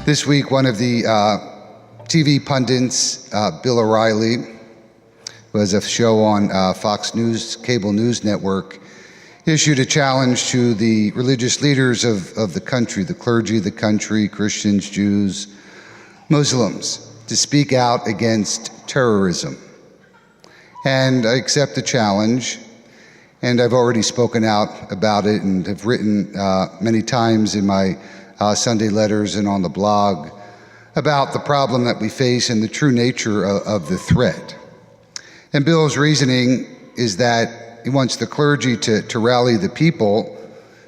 This week, one of the TV pundits, Bill O'Reilly, who has a show on Fox News, cable news network, issued a challenge to the religious leaders of the country, the clergy of the country, Christians, Jews, Muslims, to speak out against terrorism. And I accept the challenge, and I've already spoken out about it and have written many times in my Sunday letters and on the blog about the problem that we face and the true nature of the threat. And Bill's reasoning is that he wants the clergy to rally the people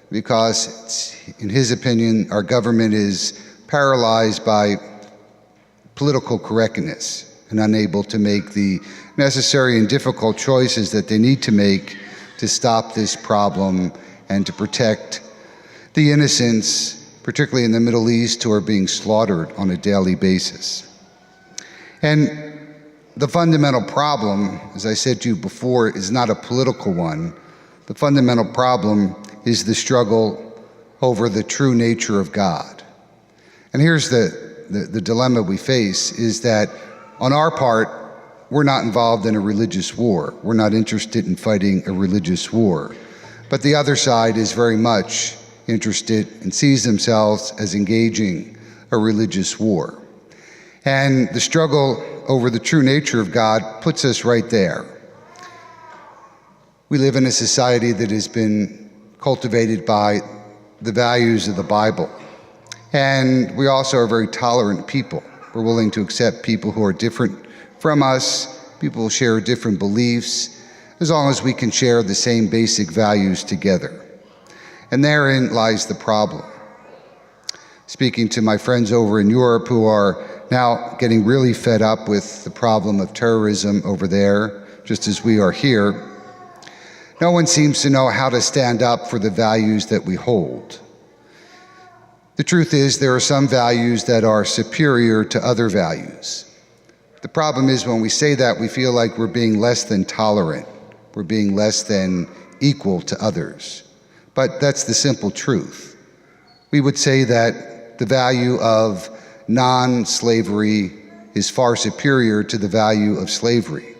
because, in his opinion, our government is paralyzed by political correctness and unable to make the necessary and difficult choices that they need to make to stop this problem and to protect the innocents, particularly in the Middle East, who are being slaughtered on a daily basis. And the fundamental problem, as I said to you before, is not a political one. The fundamental problem is the struggle over the true nature of God. And here's the dilemma we face, is that on our part, we're not involved in a religious war. We're not interested in fighting a religious war. But the other side is very much interested and sees themselves as engaging a religious war. And the struggle over the true nature of God puts us right there. We live in a society that has been cultivated by the values of the Bible. And we also are very tolerant people. We're willing to accept people who are different from us, people who share different beliefs, as long as we can share the same basic values together. And therein lies the problem. Speaking to my friends over in Europe who are now getting really fed up with the problem of terrorism over there, just as we are here, no one seems to know how to stand up for the values that we hold. The truth is, there are some values that are superior to other values. The problem is, when we say that, we feel like we're being less than tolerant. We're being less than equal to others. But that's the simple truth. We would say that the value of non-slavery is far superior to the value of slavery.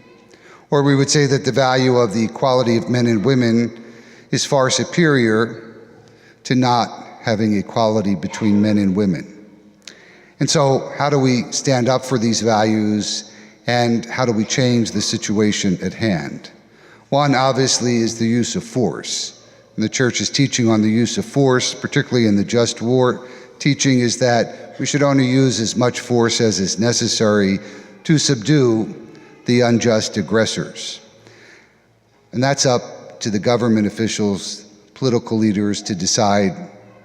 Or we would say that the value of the equality of men and women is far superior to not having equality between men and women. And so how do we stand up for these values, and how do we change the situation at hand? One, obviously, is the use of force. And the church's teaching on the use of force, particularly in the just war teaching, is that we should only use as much force as is necessary to subdue the unjust aggressors. And that's up to the government officials, political leaders, to decide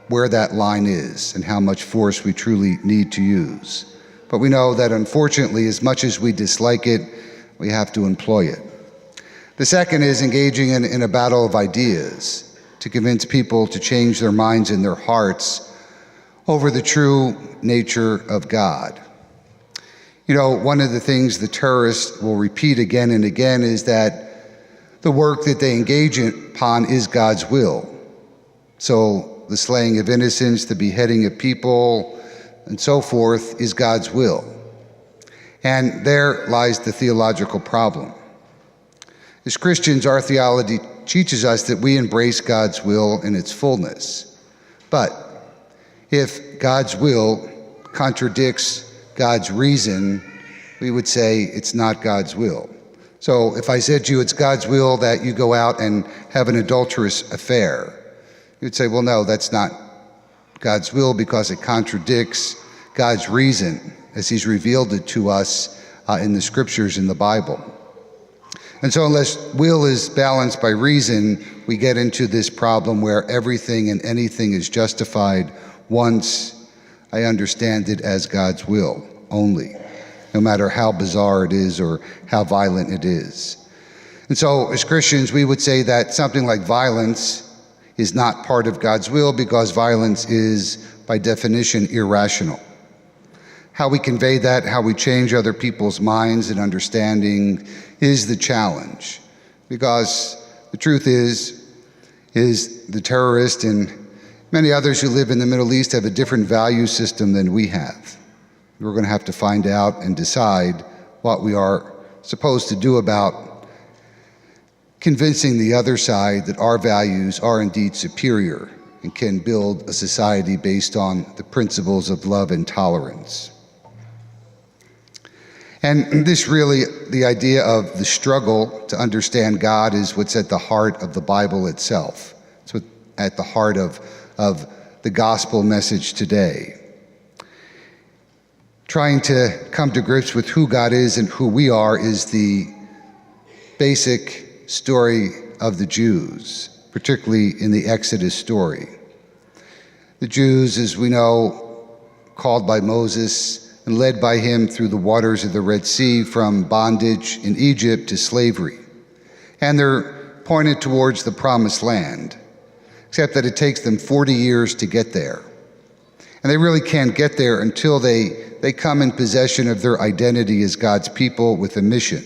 where that line is and how much force we truly need to use. But we know that, unfortunately, as much as we dislike it, we have to employ it. The second is engaging in a battle of ideas to convince people to change their minds and their hearts over the true nature of God. You know, one of the things the terrorists will repeat again and again is that the work that they engage upon is God's will. So the slaying of innocents, the beheading of people, and so forth is God's will. And there lies the theological problem. As Christians, our theology teaches us that we embrace God's will in its fullness. But if God's will contradicts God's reason, we would say it's not God's will. So if I said to you, it's God's will that you go out and have an adulterous affair, you'd say, well, no, that's not God's will because it contradicts God's reason as He's revealed it to us in the scriptures in the Bible. And so unless will is balanced by reason, we get into this problem where everything and anything is justified once I understand it as God's will only, no matter how bizarre it is or how violent it is. And so as Christians, we would say that something like violence is not part of God's will because violence is, by definition, irrational. How we convey that, how we change other people's minds and understanding is the challenge. Because the truth is the terrorist and Many others who live in the Middle East have a different value system than we have. We're going to have to find out and decide what we are supposed to do about convincing the other side that our values are indeed superior and can build a society based on the principles of love and tolerance. And this really, the idea of the struggle to understand God is what's at the heart of the Bible itself. It's what at the heart of the gospel message today. Trying to come to grips with who God is and who we are is the basic story of the Jews, particularly in the Exodus story. The Jews, as we know, called by Moses and led by him through the waters of the Red Sea from bondage in Egypt to slavery. And they're pointed towards the promised land, except that it takes them 40 years to get there. And they really can't get there until they come in possession of their identity as God's people with a mission.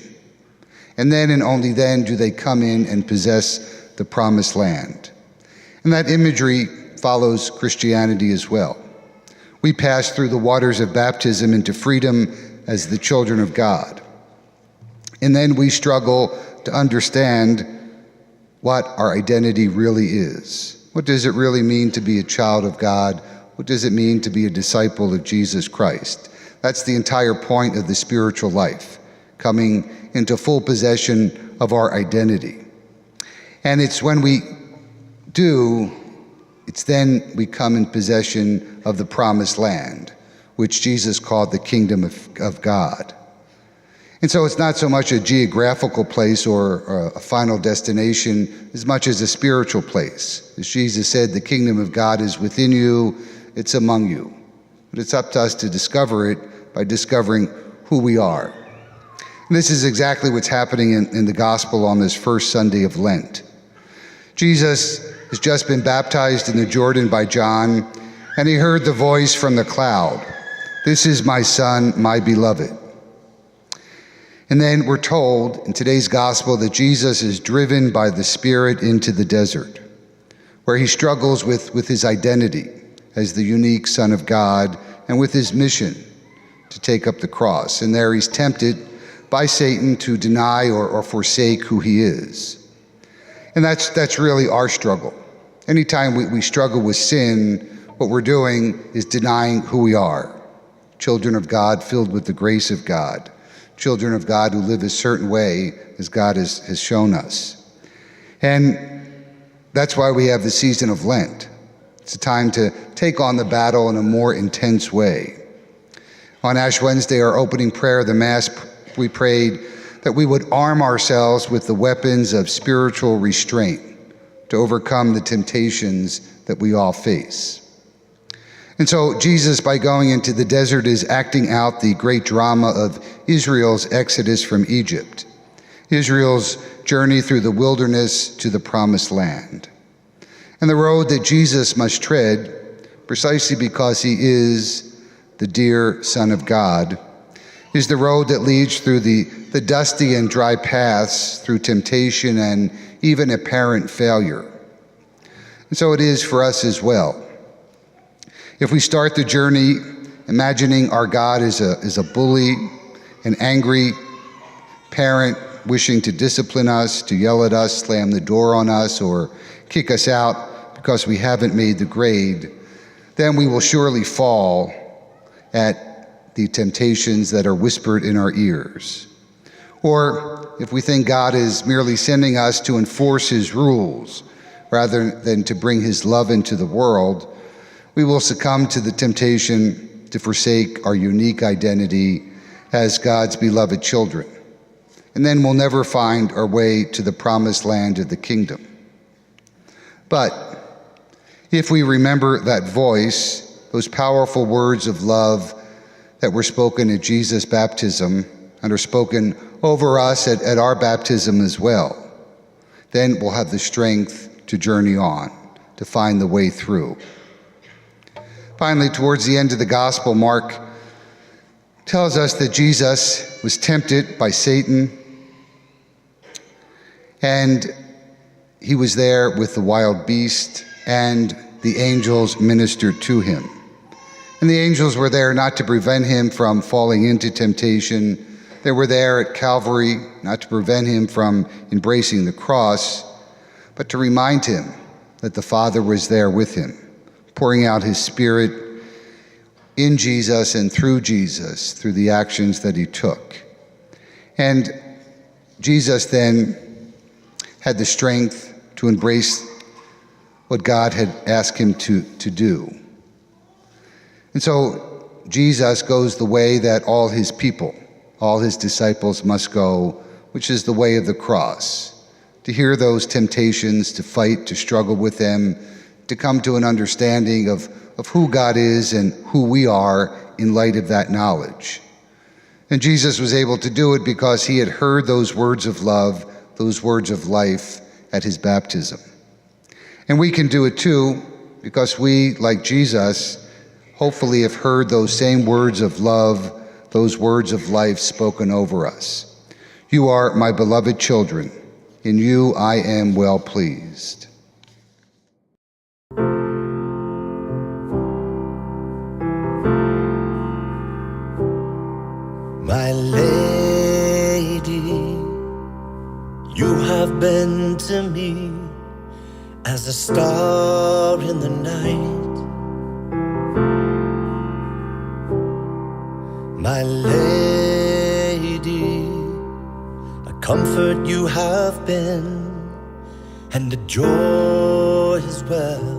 And then and only then do they come in and possess the promised land. And that imagery follows Christianity as well. We pass through the waters of baptism into freedom as the children of God. And then we struggle to understand what our identity really is. What does it really mean to be a child of God? What does it mean to be a disciple of Jesus Christ? That's the entire point of the spiritual life, coming into full possession of our identity. And it's when we do, it's then we come in possession of the promised land, which Jesus called the kingdom of God. And so it's not so much a geographical place or a final destination as much as a spiritual place. As Jesus said, the kingdom of God is within you, it's among you. But it's up to us to discover it by discovering who we are. And this is exactly what's happening in the gospel on this first Sunday of Lent. Jesus has just been baptized in the Jordan by John, and he heard the voice from the cloud, "This is my son, my beloved." And then we're told in today's gospel that Jesus is driven by the Spirit into the desert, where he struggles with his identity as the unique Son of God and with his mission to take up the cross. And there he's tempted by Satan to deny or forsake who he is. And that's really our struggle. Anytime we struggle with sin, what we're doing is denying who we are. Children of God filled with the grace of God. Children of God who live a certain way as God has shown us. And that's why we have the season of Lent. It's a time to take on the battle in a more intense way. On Ash Wednesday, our opening prayer of the Mass, we prayed that we would arm ourselves with the weapons of spiritual restraint to overcome the temptations that we all face. And so Jesus, by going into the desert, is acting out the great drama of Israel's exodus from Egypt, Israel's journey through the wilderness to the promised land. And the road that Jesus must tread, precisely because he is the dear Son of God, is the road that leads through the dusty and dry paths, through temptation and even apparent failure. And so it is for us as well. If we start the journey imagining our God is a bully, an angry parent wishing to discipline us, to yell at us, slam the door on us, or kick us out because we haven't made the grade, then we will surely fall at the temptations that are whispered in our ears. Or if we think God is merely sending us to enforce his rules rather than to bring his love into the world, we will succumb to the temptation to forsake our unique identity as God's beloved children. And then we'll never find our way to the promised land of the kingdom. But if we remember that voice, those powerful words of love that were spoken at Jesus' baptism and are spoken over us at our baptism as well, then we'll have the strength to journey on, to find the way through. Finally, towards the end of the gospel, Mark tells us that Jesus was tempted by Satan, and he was there with the wild beast, and the angels ministered to him. And the angels were there not to prevent him from falling into temptation. They were there at Calvary not to prevent him from embracing the cross, but to remind him that the Father was there with him, pouring out his Spirit in Jesus and through Jesus, through the actions that he took. And Jesus then had the strength to embrace what God had asked him to do. And so Jesus goes the way that all his people, all his disciples must go, which is the way of the cross, to hear those temptations, to fight, to struggle with them, to come to an understanding of who God is and who we are in light of that knowledge. And Jesus was able to do it because he had heard those words of love, those words of life at his baptism. And we can do it too, because we, like Jesus, hopefully have heard those same words of love, those words of life spoken over us. You are my beloved children. In you I am well pleased. My lady, you have been to me as a star in the night. My lady, a comfort you have been, and a joy as well.